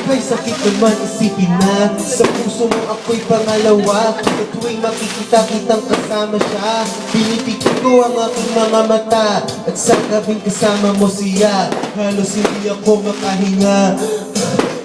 Ay sakit naman isipin na sa puso mo ako'y pangalawa. Sa tuwing makikita kitang kasama siya, pinipikit ko ang aking mga mata. At sa gabing kasama mo siya, halos hindi ako makahinga.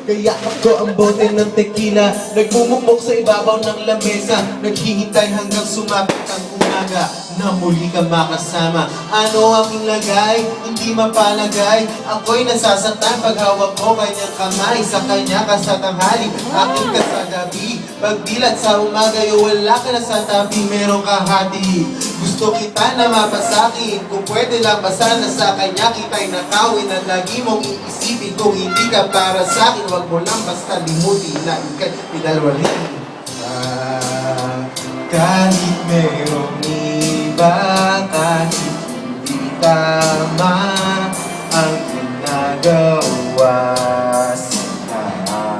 Kaya ako ang bote ng tequila, nagmumukmok sa ibabaw ng lamesa, naghihintay hanggang sumapit ang umaga na muli ka makasama. Ano aking lagay? Hindi mapalagay. Ako'y nasasaktan pag hawak mo kanyang kamay. Sa kanya ka sa tanghali, aking ka sa gabi. Pagdilat sa umaga, wala ka na sa tabi, meron ka hati. Gusto kita na mapasakin, kung pwede lang basa na sa kanya kita'y nakawin. At lagi mong iisipin kung hindi ka para sa'kin, wag mo lang basta limutin na ika'y pinalwalin. Kahit merong iba, kahit hindi tama ang ginagawa sa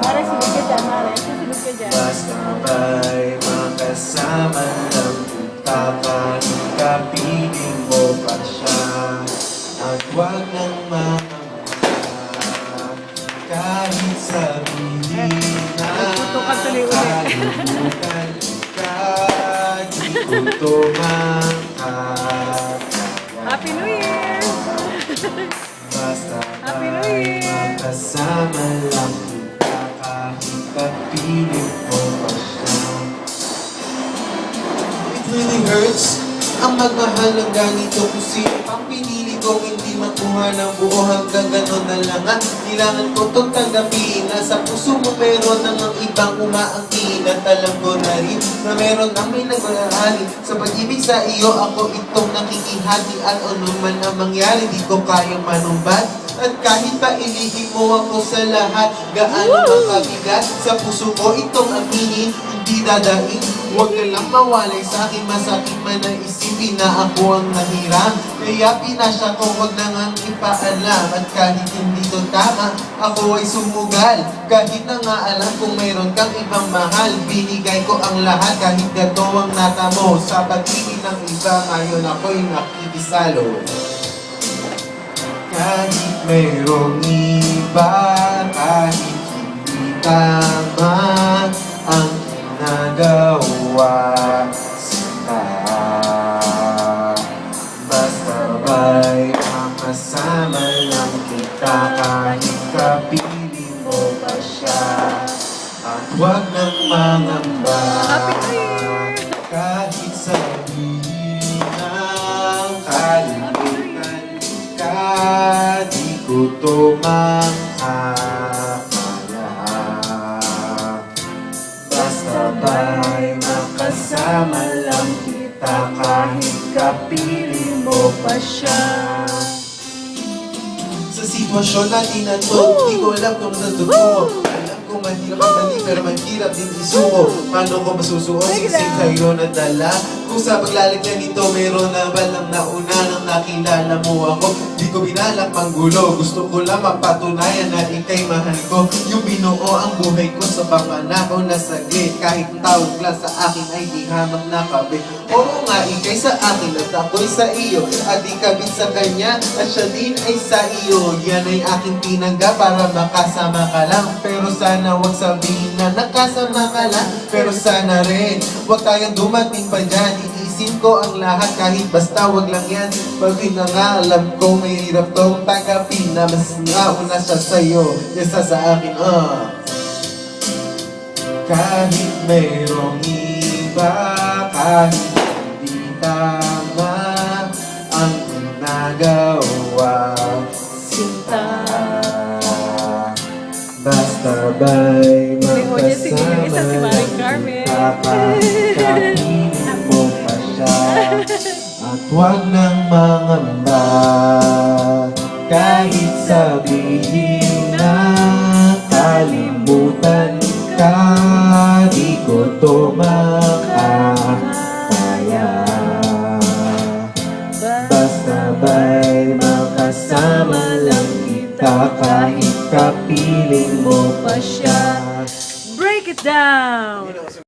Mare, sunod ka dyan, Mare. Sunod ka dyan. basta ba'y makasama lang kita, kahit kapiling mo pa siya. At wag nang mamamala, kahit sabihin na kalimutan ka, di ko tumangkat. Happy New Year! Basta Happy New ba'y Year! makasama lang kita, kahit kapiling mo pa siya. It really hurts ang magmahal ng ganito, kung sino pang pinili kong hindi makuha ng buo, hanggang gano'n na lang ang kailangan ko itong tanggapin. Nasa puso mo meron namang ibang umaangkin, at alam ko na rin na meron nang may nagmahali sa pag-ibig sa iyo. Ako itong nakikihati, at ano man ang mangyari di ko kayang manumbat. At kahit pa ilihim mo ako sa lahat, gaano ang kabigat sa puso ko itong aminin, hindi dadaing. Huwag ka lang mawalay sa akin, masakit man na isipin na ako ang nahiram. Kaya pinasya ko, huwag na ngang ipaalam. At kahit hindi to tama, ako ay sumugal. Kahit na nga alam kung mayroon kang ibang mahal, binigay ko ang lahat kahit gato ang natamo. Sa pag-ibig ng iba, ngayon ako'y nakikisalo. Kahit mayroong iba, kahit hindi tama ang ginagawa sa basta ba'y makasama lang kita, kahit kapiling mo pa siya. At wag nang mangamba, Happy New Year! kahit sabihin ng kalimutan ka, di ko tumangakaya. Basta ba'y makasama lang kita, kahit kapiling mo pa siya. Sa sitwasyon natin na to, di ko alam kung natutuko. Alam ko mahirap ang mali, pero mahirap din isuko. Paano ko masusuot, siksik sa'yo na dala? Kung sa paglalagyan nito, meron na balang nauna nang nakilala mo ako. Di ko binalak manggulo, gusto ko lang mapatunayan na ika'y mahal ko. Yung binuo ang buhay ko sa pangmanakaw na saglit, kahit tawag lang sa akin ay di hamak na kabit. Oo nga, ika'y sa akin at ako'y sa iyo, at ikabit sa kanya at siya din ay sa iyo. Yan ay aking tinanggap para makasama ka lang, pero sana wag sabihin na nakasama ka lang. Pero sana rin, wag tayong dumating pa dyan. Iisin ko ang lahat kahit basta wag lang yan. Pagin na nga alam ko mahirap tong tanggapin, na mas nauna siya sa'yo kesa sa akin. Kahit mayroong iba, kahit hindi tama ang ginagawa Sinta. basta ba'y Yung isa si Maring Carmen. kapiling mo pa siya. At wag nang mangamba, kahit sabihin na kalimutan ka, di ko to